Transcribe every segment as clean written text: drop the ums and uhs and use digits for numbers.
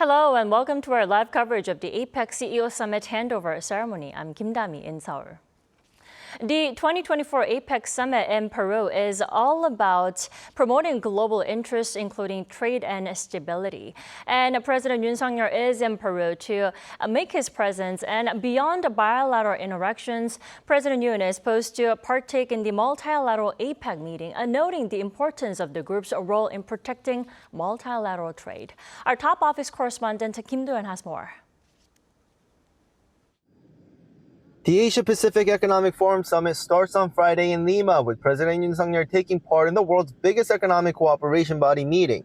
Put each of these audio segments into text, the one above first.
Hello and welcome to our live coverage of the Apec CEO Summit Handover ceremony. I'm Kim Dami in Seoul. The 2024 Apec Summit in Peru is all about promoting global interests, including trade and stability. And President Yoon is in Peru to make his presence. And beyond bilateral interactions, President Yoon is supposed to partake in the multilateral Apec meeting, noting the importance of the group's role in protecting multilateral trade. Our top office correspondent Kim Do-yeon has more. The Asia-Pacific Economic Forum Summit starts on Friday in Lima, with President Yoon taking part in the world's biggest economic cooperation body meeting.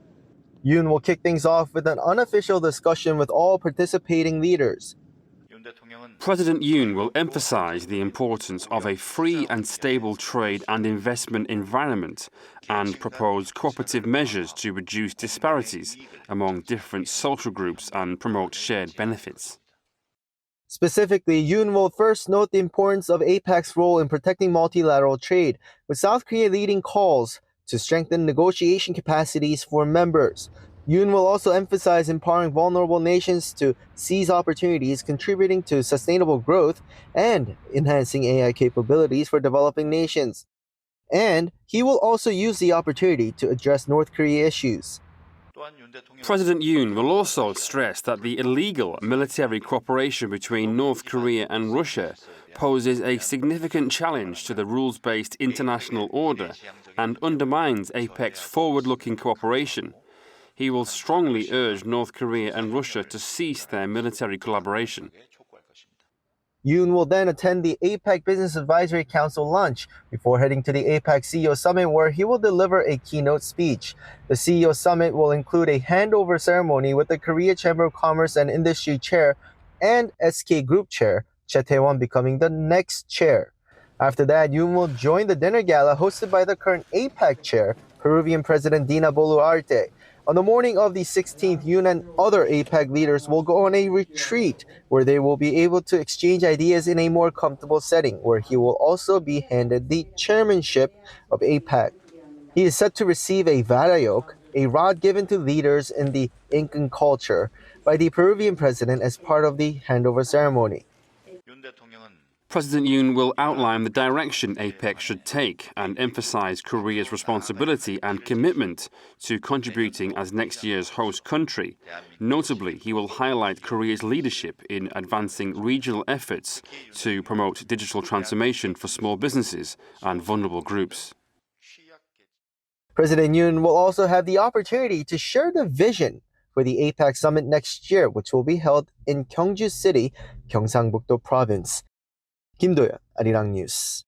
Yoon will kick things off with an unofficial discussion with all participating leaders. President Yoon will emphasize the importance of a free and stable trade and investment environment and propose cooperative measures to reduce disparities among different social groups and promote shared benefits. Specifically, Yoon will first note the importance of APEC's role in protecting multilateral trade, with South Korea leading calls to strengthen negotiation capacities for members. Yoon will also emphasize empowering vulnerable nations to seize opportunities, contributing to sustainable growth and enhancing AI capabilities for developing nations. And he will also use the opportunity to address North Korea issues. President Yoon will also stress that the illegal military cooperation between North Korea and Russia poses a significant challenge to the rules-based international order and undermines APEC's forward-looking cooperation. He will strongly urge North Korea and Russia to cease their military collaboration. Yoon will then attend the APEC Business Advisory Council lunch before heading to the APEC CEO Summit, where he will deliver a keynote speech. The CEO Summit will include a handover ceremony with the Korea Chamber of Commerce and Industry Chair and SK Group Chair, Che Tae-won, becoming the next chair. After that, Yoon will join the dinner gala hosted by the current APEC Chair, Peruvian President Dina Boluarte. On the morning of the 16th, Yoon and other APEC leaders will go on a retreat where they will be able to exchange ideas in a more comfortable setting, where he will also be handed the chairmanship of APEC. He is set to receive a varayok, a rod given to leaders in the Incan culture, by the Peruvian president as part of the handover ceremony. President Yoon will outline the direction APEC should take and emphasize Korea's responsibility and commitment to contributing as next year's host country. Notably, he will highlight Korea's leadership in advancing regional efforts to promote digital transformation for small businesses and vulnerable groups. President Yoon will also have the opportunity to share the vision for the APEC Summit next year, which will be held in Gyeongju City, Gyeongsang-buk-do Province. Kim Do-yeon, 아리랑뉴스.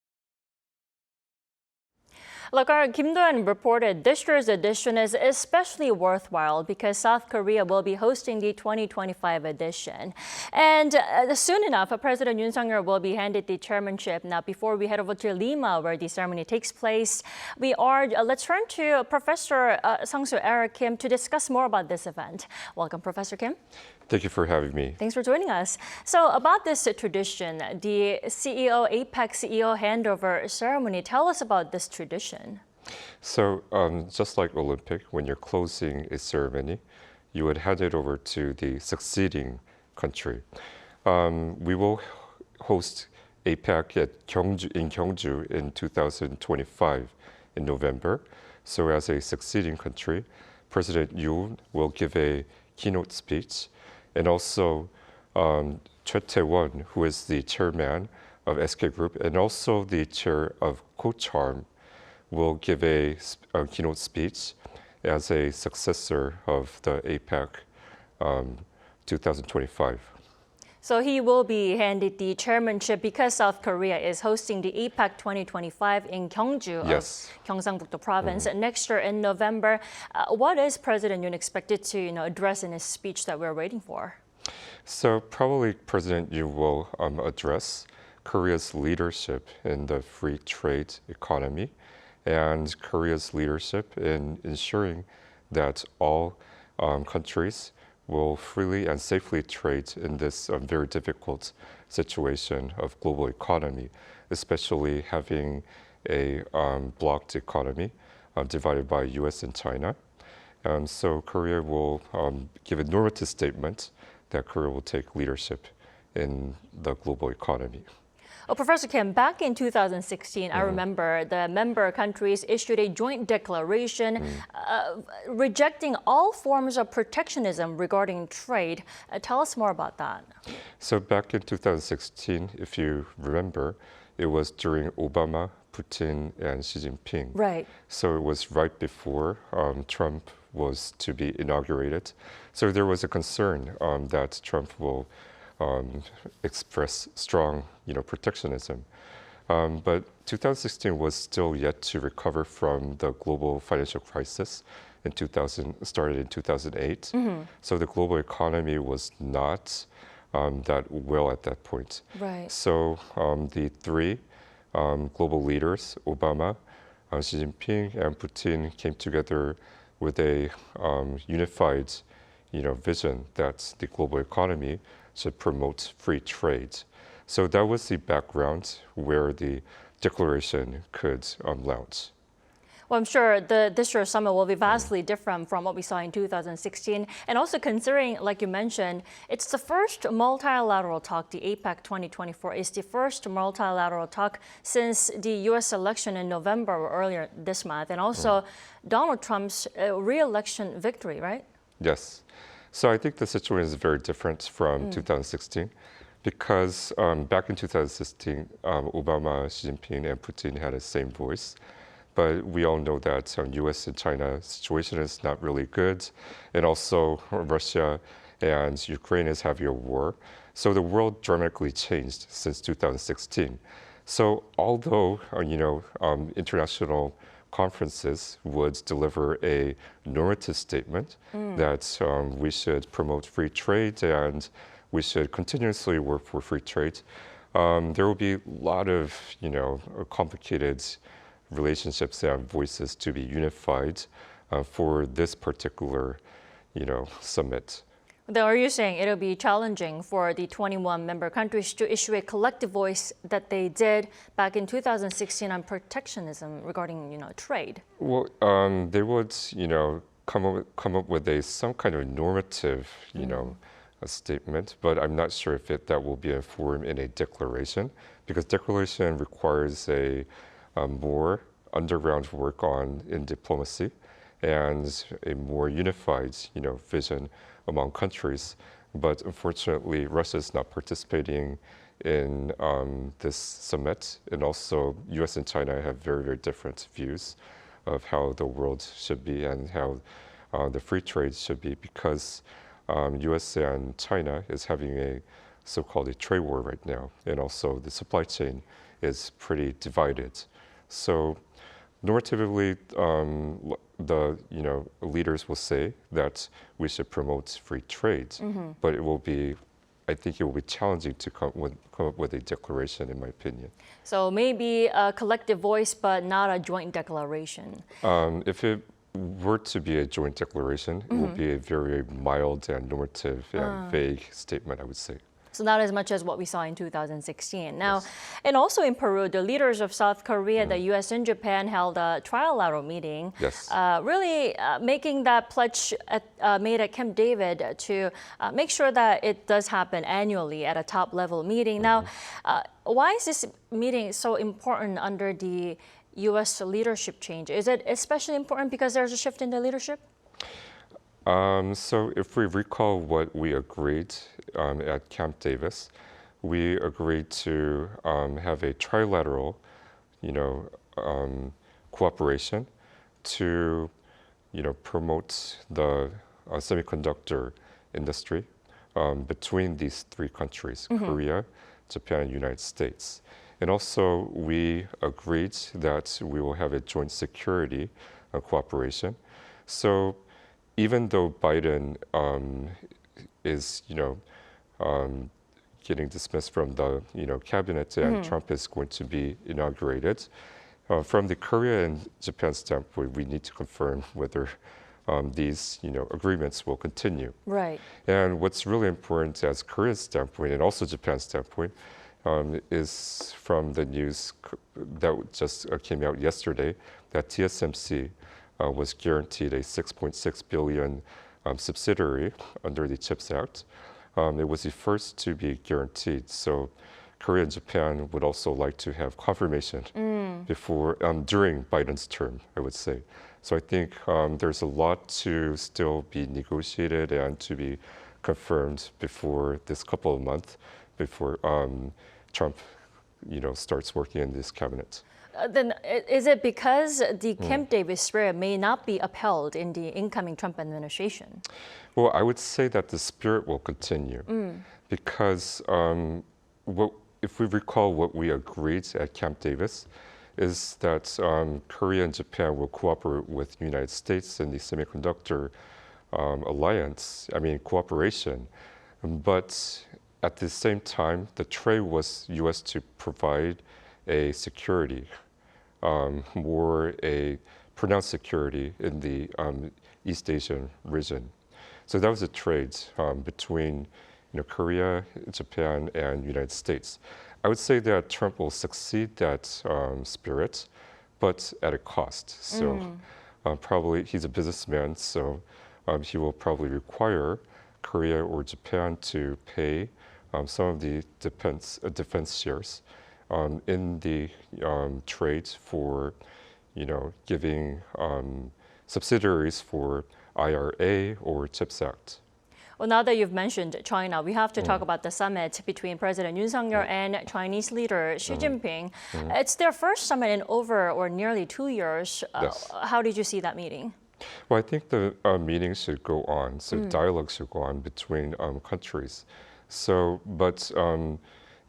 Like our Kim Do-yeon reported, this year's edition is especially worthwhile because South Korea will be hosting the 2025 edition. And soon enough, President Yoon will be handed the chairmanship. Now, before we head over to Lima, where the ceremony takes place, let's turn to Professor Sung-soo Eric Kim to discuss more about this event. Welcome, Professor Kim. Thank you for having me. Thanks for joining us. So about this tradition, the APEC CEO handover ceremony, tell us about this tradition. So just like Olympic, when you're closing a ceremony, you would hand it over to the succeeding country. We will host APEC in Gyeongju in 2025 in November. So as a succeeding country, President Yoon will give a keynote speech. And also, Che Tae-won, who is the chairman of SK Group and also the chair of Co-Charm, will give a keynote speech as a successor of the APEC 2025. So he will be handed the chairmanship because South Korea is hosting the APEC 2025 in Gyeongju Yes. of Gyeongsang-buk-do Province next year in November. What is President Yoon expected to address in his speech that we're waiting for? So probably President Yoon will address Korea's leadership in the free trade economy and Korea's leadership in ensuring that all countries will freely and safely trade in this very difficult situation of global economy, especially having a blocked economy divided by US and China. So Korea will give a normative statement that Korea will take leadership in the global economy. Well, Professor Kim, back in 2016, I remember the member countries issued a joint declaration rejecting all forms of protectionism regarding trade. Tell us more about that. So back in 2016, if you remember, it was during Obama, Putin, and Xi Jinping. Right. So it was right before Trump was to be inaugurated. So there was a concern that Trump will express strong, protectionism. But 2016 was still yet to recover from the global financial crisis started in 2008. So the global economy was not that well at that point. Right. So the three global leaders, Obama, Xi Jinping, and Putin, came together with a unified, vision that the global economy should promote free trade. So that was the background where the declaration could launch. Well, I'm sure this year's summit will be vastly different from what we saw in 2016. And also considering, like you mentioned, it's the first multilateral talk. The APEC 2024 is the first multilateral talk since the U.S. election in November or earlier this month. And also Donald Trump's re-election victory, right? Yes. So I think the situation is very different from 2016 because back in 2016, Obama, Xi Jinping, and Putin had the same voice. But we all know that U.S. and China situation is not really good. And also Russia and Ukraine is having a war. So the world dramatically changed since 2016. So although, international conferences would deliver a normative statement that we should promote free trade and we should continuously work for free trade, there will be a lot of, complicated relationships and voices to be unified for this particular, summit. Though, are you saying it'll be challenging for the 21 member countries to issue a collective voice that they did back in 2016 on protectionism regarding, trade? Well, they would, come up with some kind of normative, a statement, but I'm not sure if that will be informed in a declaration, because declaration requires a more underground work in diplomacy and a more unified, vision among countries. But unfortunately, Russia is not participating in this summit, and also U.S. and China have very, very different views of how the world should be and how the free trade should be, because U.S. and China is having a so-called a trade war right now, and also the supply chain is pretty divided. So normatively, the leaders will say that we should promote free trade, but I think it will be challenging to come up with a declaration, in my opinion. So maybe a collective voice, but not a joint declaration. If it were to be a joint declaration, it will be a very mild and normative and vague statement, I would say. So not as much as what we saw in 2016. Now, and also in Peru, the leaders of South Korea, the U.S. and Japan held a trilateral meeting, really making that pledge made at Camp David to make sure that it does happen annually at a top-level meeting. Now, why is this meeting so important under the U.S. leadership change? Is it especially important because there's a shift in the leadership? So if we recall what we agreed at Camp Davis, we agreed to have a trilateral, cooperation to, promote the semiconductor industry between these three countries, Korea, Japan, and United States. And also we agreed that we will have a joint security cooperation. So even though Biden is, getting dismissed from the, cabinet and Trump is going to be inaugurated, from the Korea and Japan standpoint, we need to confirm whether these, agreements will continue. Right. And what's really important as Korea's standpoint and also Japan's standpoint is from the news that just came out yesterday that TSMC was guaranteed a 6.6 billion subsidiary under the CHIPS Act. It was the first to be guaranteed. So Korea and Japan would also like to have confirmation during Biden's term, I would say. So I think there's a lot to still be negotiated and to be confirmed before this couple of months, before Trump, starts working in this cabinet. Then is it because the Camp David spirit may not be upheld in the incoming Trump administration? Well, I would say that the spirit will continue because if we recall what we agreed at Camp Davis is that Korea and Japan will cooperate with the United States in the semiconductor cooperation. But at the same time, the trade was U.S. to provide a security, more a pronounced security in the East Asian region. So that was a trade between Korea, Japan, and United States. I would say that Trump will succeed that spirit, but at a cost. So probably he's a businessman, so he will probably require Korea or Japan to pay some of the defense shares in the trade for, giving subsidiaries for IRA or CHIPS Act. Well, now that you've mentioned China, we have to talk about the summit between President Yoon Suk-yeol and Chinese leader Xi Jinping. It's their first summit in over or nearly 2 years. Yes. How did you see that meeting? Well, I think the meeting should go on, so dialogue should go on between countries. So, but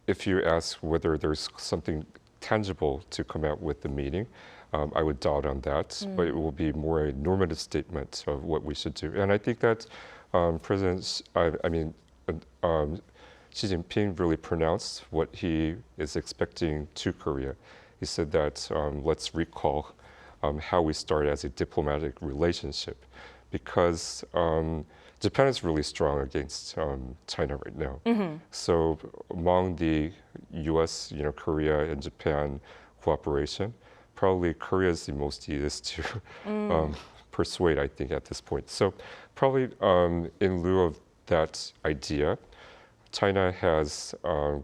if you ask whether there's something tangible to come out with the meeting, I would doubt on that, but it will be more a normative statement of what we should do. And I think that Xi Jinping really pronounced what he is expecting to Korea. He said that let's recall how we started as a diplomatic relationship, because Japan is really strong against China right now. So among the U.S., Korea and Japan cooperation, probably Korea is the most easiest to persuade, I think, at this point. So probably in lieu of that idea, China has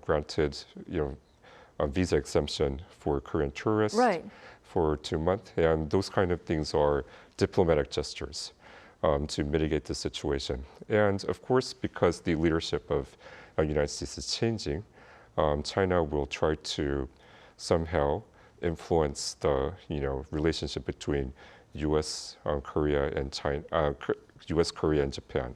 granted, a visa exemption for Korean tourists for 2 months, and those kind of things are diplomatic gestures to mitigate the situation. And of course, because the leadership of the United States is changing, China will try to somehow influence the relationship between U.S., Korea, and China, U.S., Korea, and Japan.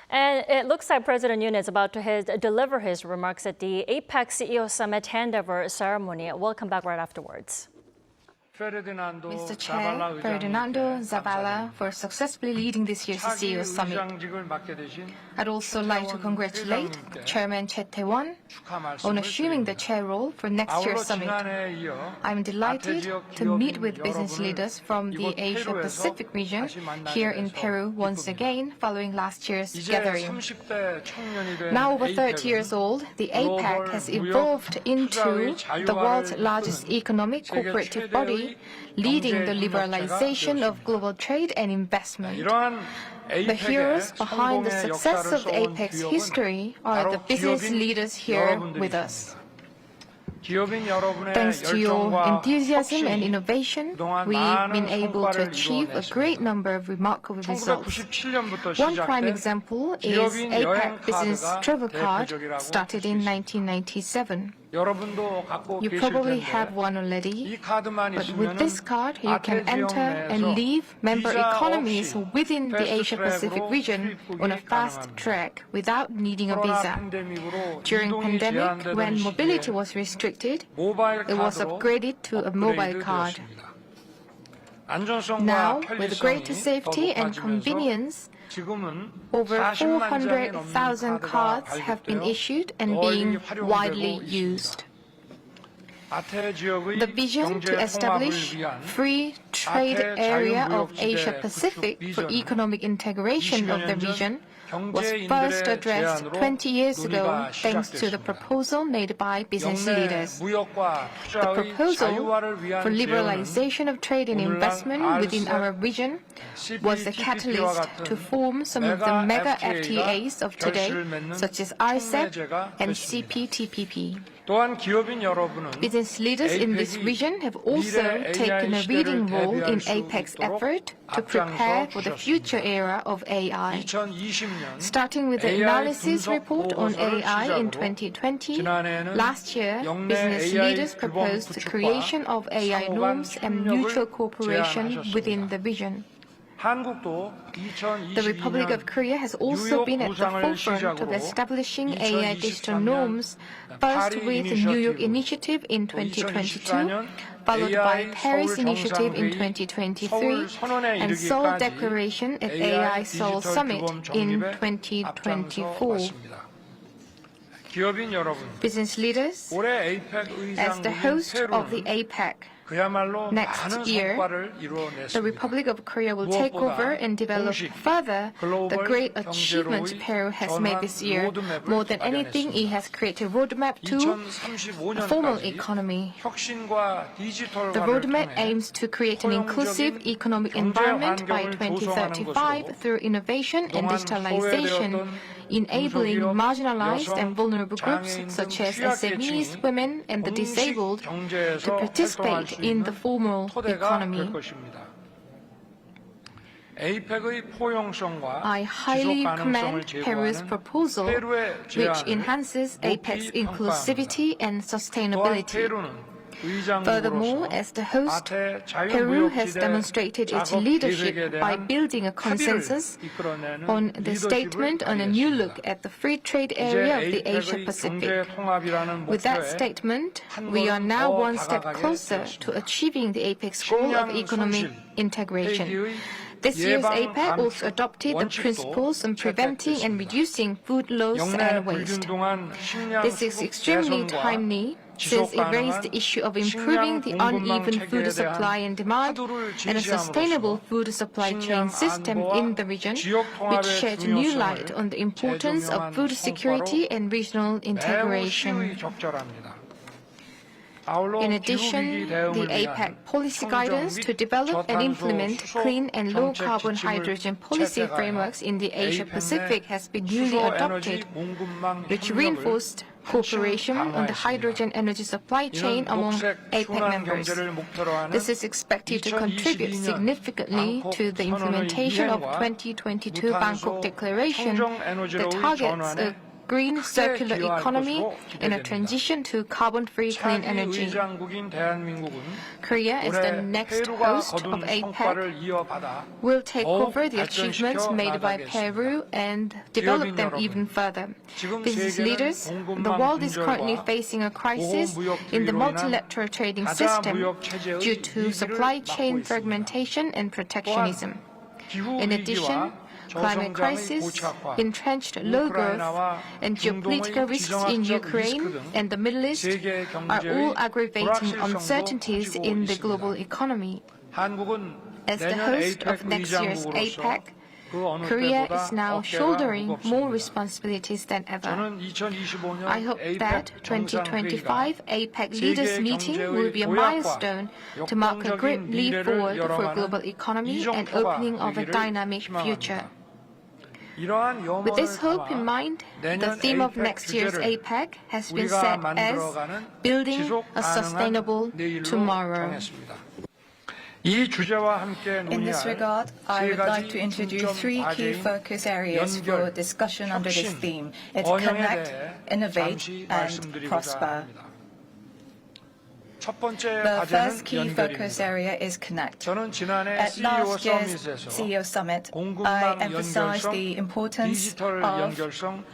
And it looks like President Yoon is about to deliver his remarks at the Apec CEO Summit Handover ceremony. We'll come back right afterwards. Mr. Chair, Ferdinando Zavala, for successfully leading this year's CEO Summit. I'd also like to congratulate Chairman Choi Tae-won on assuming the chair role for next year's summit. I'm delighted to meet with business leaders from the Asia-Pacific region here in Peru once again following last year's gathering. Now over 30 years old, the APEC has evolved into the world's largest economic cooperative body, leading the liberalization of global trade and investment. The heroes behind the success of the APEC's history are the business leaders here with us. Thanks to your enthusiasm and innovation, we've been able to achieve a great number of remarkable results. One prime example is APEC Business Travel Card, started in 1997. You probably have one already, but with this card, you can enter and leave member economies within the Asia-Pacific region on a fast track without needing a visa. During pandemic, when mobility was restricted, it was upgraded to a mobile card. Now, with greater safety and convenience, over 400,000 cards have been issued and being widely used. The vision to establish free trade area of Asia-Pacific for economic integration of the region was first addressed 20 years ago thanks to the proposal made by business leaders. The proposal for liberalization of trade and investment within our region was the catalyst to form some of the mega FTAs of today, such as RCEP and CPTPP. Business leaders in this region have also taken a leading role in APEC's effort to prepare for the future era of AI. Starting with the analysis report on AI in 2020, last year, business leaders proposed the creation of AI norms and mutual cooperation within the region. The Republic of Korea has also been at the forefront of establishing AI digital norms, first with the New York Initiative in 2022, followed by Paris Initiative in 2023, and Seoul Declaration at AI Seoul Summit in 2024. Business leaders, as the host of the APEC, next year, the Republic of Korea will take over and develop further the great achievements Peru has made this year. More than anything, it has created a roadmap to a formal economy. The roadmap aims to create an inclusive economic environment by 2035 through innovation and digitalization, enabling marginalized and vulnerable groups such as SMEs, women, and the disabled to participate in the formal economy. I highly commend Peru's proposal, which enhances APEC's inclusivity and sustainability. Furthermore, as the host, Peru has demonstrated its leadership by building a consensus on the statement on a new look at the free trade area of the Asia-Pacific. With that statement, we are now one step closer to achieving the APEC's goal of economic integration. This year's APEC also adopted the principles on preventing and reducing food loss and waste. This is extremely timely, since it raised the issue of improving the uneven food supply and demand and a sustainable food supply chain system in the region, which sheds new light on the importance of food security and regional integration. In addition, the APEC policy guidance to develop and implement clean and low-carbon hydrogen policy frameworks in the Asia-Pacific has been newly adopted, which reinforced cooperation on the hydrogen energy supply chain among APEC members. This is expected to contribute significantly to the implementation of 2022 Bangkok Declaration that targets a green circular economy and a transition to carbon-free clean energy. Korea, as the next host of APEC, will take over the achievements made by Peru and develop them even further. Business leaders, the world is currently facing a crisis in the multilateral trading system due to supply chain fragmentation and protectionism. In addition, climate crisis, entrenched low growth, and geopolitical risks in Ukraine and the Middle East are all aggravating uncertainties in the global economy. As the host of next year's APEC, Korea is now shouldering more responsibilities than ever. I hope that 2025 APEC leaders meeting will be a milestone to mark a great leap forward for global economy and opening of a dynamic future. With this hope in mind, the theme of next year's APEC has been set as Building a Sustainable Tomorrow. In this regard, I would like to introduce three key focus areas for discussion under this theme. It's connect, innovate, and prosper. The first key focus area is connect. At last year's CEO Summit, I emphasized the importance of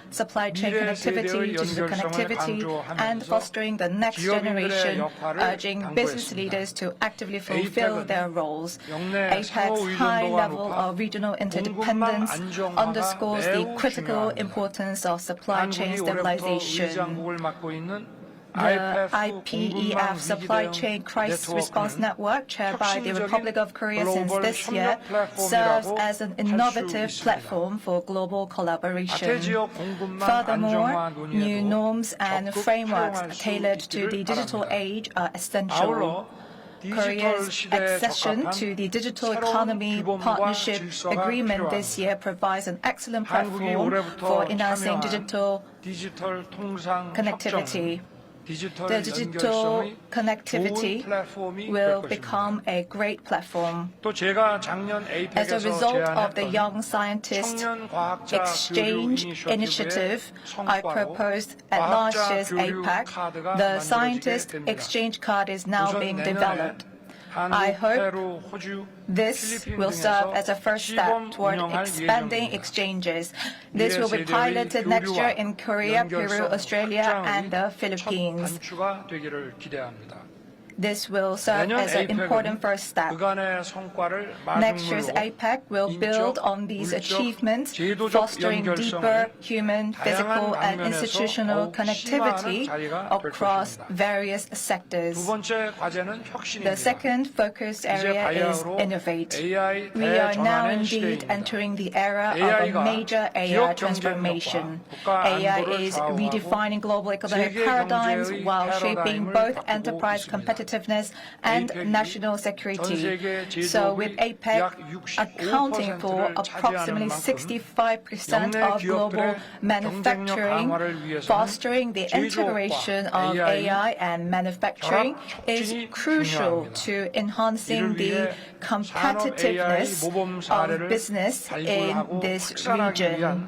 supply chain connectivity, digital connectivity, and fostering the next generation, urging business leaders to actively fulfill their roles. APEC's high level of regional interdependence underscores the critical importance of supply chain stabilization. The IPEF Supply Chain Crisis Response Network, chaired by the Republic of Korea since this year, serves as an innovative platform for global collaboration. Furthermore, new norms and frameworks tailored to the digital age are essential. Korea's accession to the Digital Economy Partnership Agreement this year provides an excellent platform for enhancing digital connectivity. The digital connectivity will become a great platform. As a result of the Young Scientist Exchange Initiative I proposed at last year's APEC, the Scientist Exchange Card is now being developed. I hope this will serve as a first step toward expanding exchanges. This will be piloted next year in Korea, Peru, Australia, and the Philippines. This will serve as an important first step. Next year's APEC will build on these achievements, fostering deeper human, physical, and institutional connectivity across various sectors. The second focus area is innovate. We are now indeed entering the era of a major AI transformation. AI is redefining global economic paradigms while shaping both enterprise competitiveness and national security. So with APEC accounting for approximately 65% of global manufacturing, fostering the integration of AI and manufacturing is crucial to enhancing the competitiveness of business in this region.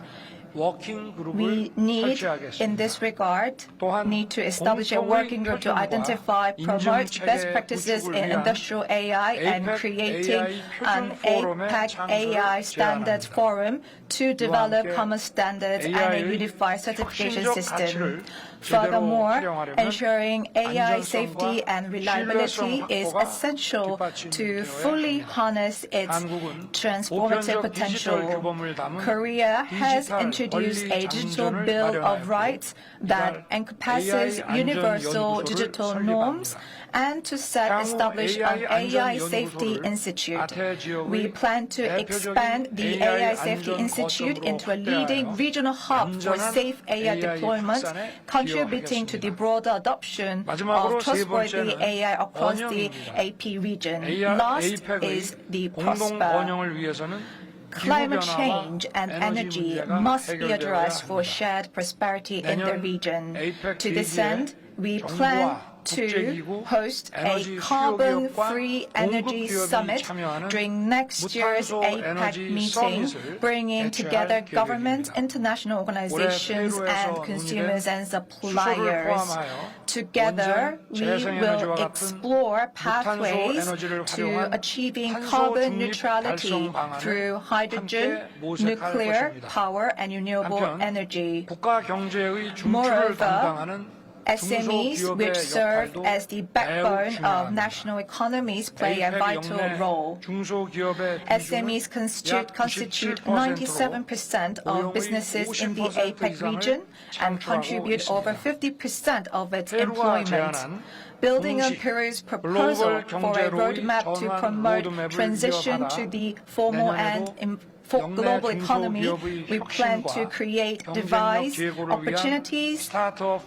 We need, in this regard, to establish a working group to identify, promote best practices in industrial AI and creating an APEC AI standards forum to develop common standards and a unified certification system. Furthermore, ensuring AI safety and reliability is essential to fully harness its transformative potential. Korea has introduced a digital Bill of Rights that encompasses universal digital norms and to establish an AI Safety Institute. We plan to expand the AI Safety Institute into a leading regional hub for safe AI deployments, contributing to the broader adoption of trustworthy AI across the AP region. Last is the prosper. Climate change and energy must be addressed for shared prosperity in the region. To this end, we plan to host a carbon-free energy summit during next year's APEC meeting, bringing together governments, international organizations, and consumers and suppliers. Together, we will explore pathways to achieving carbon neutrality through hydrogen, nuclear power, and renewable energy. Moreover, SMEs, which serve as the backbone of national economies, play a vital role. SMEs constitute 97% of businesses in the APEC region and contribute over 50% of its employment. Building on Peru's proposal for a roadmap to promote transition to the formal and for global economy, we plan to devise opportunities,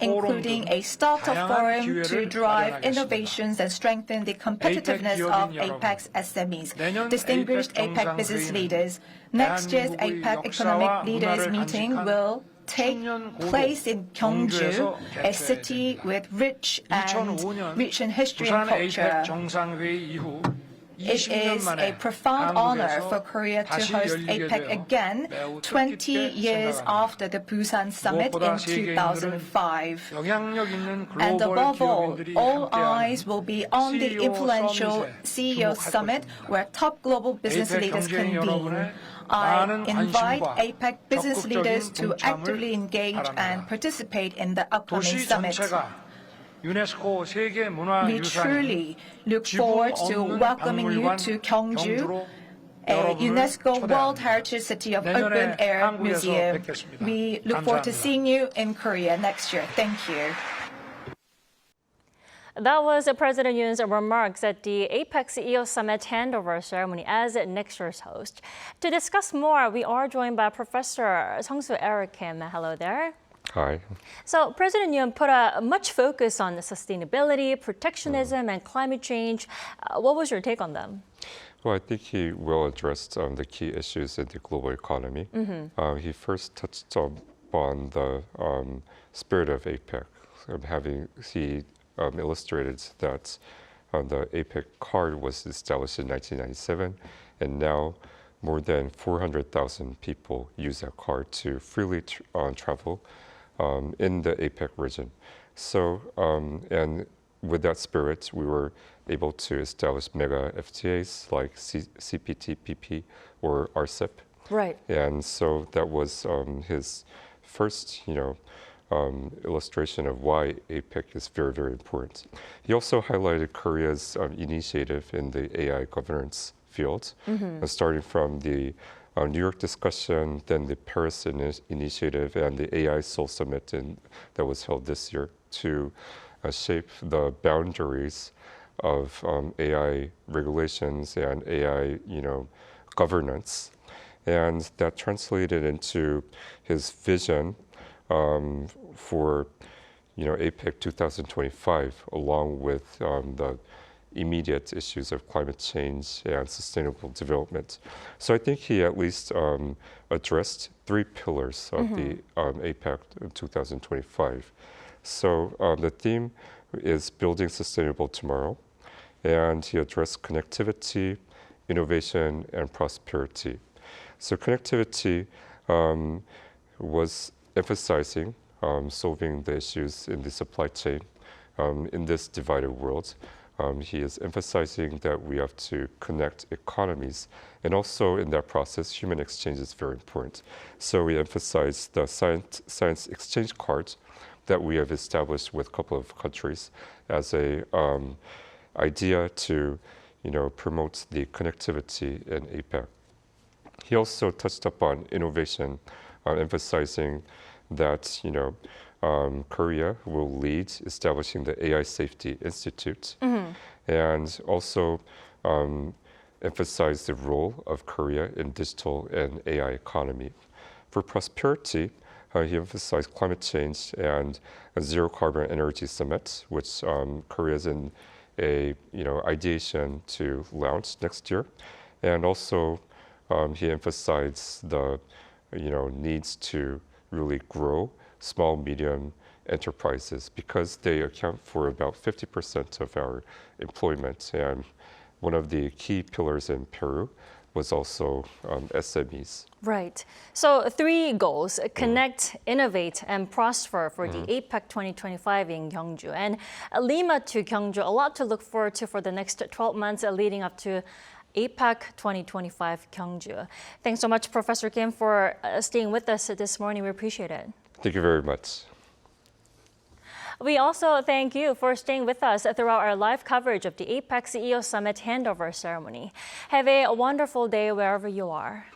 including a startup forum to drive innovations and strengthen the competitiveness of APEC's SMEs. Distinguished APEC business leaders, next year's APEC Economic Leaders Meeting will take place in Gyeongju, a city with rich in history and culture. It is a profound honor for Korea to host APEC again 20 years after the Busan Summit in 2005. And above all eyes will be on the influential CEO Summit where top global business leaders convene. I invite APEC business leaders to actively engage and participate in the upcoming summit. We truly look forward to welcoming you to Gyeongju, a UNESCO World Heritage City of Open Air Museum. We look forward to seeing you in Korea next year. Thank you. That was President Yoon's remarks at the Apec CEO Summit handover ceremony as next year's host. To discuss more, we are joined by Professor Sung-Soo Eric Kim. Hello there. Hi. So President Yoon put much focus on the sustainability, protectionism, and climate change. What was your take on them? Well, I think he well addressed the key issues in the global economy. He first touched on the spirit of APEC, he illustrated that the APEC card was established in 1997, and now more than 400,000 people use that card to freely travel in the APEC region. So, and with that spirit, we were able to establish mega FTAs like CPTPP or RCEP. Right. And so that was his first, illustration of why APEC is very, very important. He also highlighted Korea's initiative in the AI governance field, starting from the New York discussion, then the Paris initiative, and the AI Seoul Summit that was held this year to shape the boundaries of AI regulations and AI, governance. And that translated into his vision for APEC 2025, along with the immediate issues of climate change and sustainable development. So I think he at least addressed three pillars of the APEC 2025. So the theme is building sustainable tomorrow, and he addressed connectivity, innovation, and prosperity. So connectivity was emphasizing solving the issues in the supply chain in this divided world. He is emphasizing that we have to connect economies, and also in that process, human exchange is very important. So we emphasize the science exchange card that we have established with a couple of countries as a idea to, promote the connectivity in APEC. He also touched upon innovation, emphasizing that, Korea will lead establishing the AI Safety Institute, and also emphasize the role of Korea in digital and AI economy. For prosperity, he emphasized climate change and a zero carbon energy summit, which Korea is in a ideation to launch next year, and also he emphasized the needs to really grow small, medium enterprises because they account for about 50% of our employment. And one of the key pillars in Peru was also SMEs. Right. So three goals: connect, innovate, and prosper for the APEC 2025 in Gyeongju. And Lima to Gyeongju, a lot to look forward to for the next 12 months leading up to APEC 2025 Gyeongju. Thanks so much, Professor Kim, for staying with us this morning. We appreciate it. Thank you very much. We also thank you for staying with us throughout our live coverage of the APEC CEO Summit handover ceremony. Have a wonderful day wherever you are.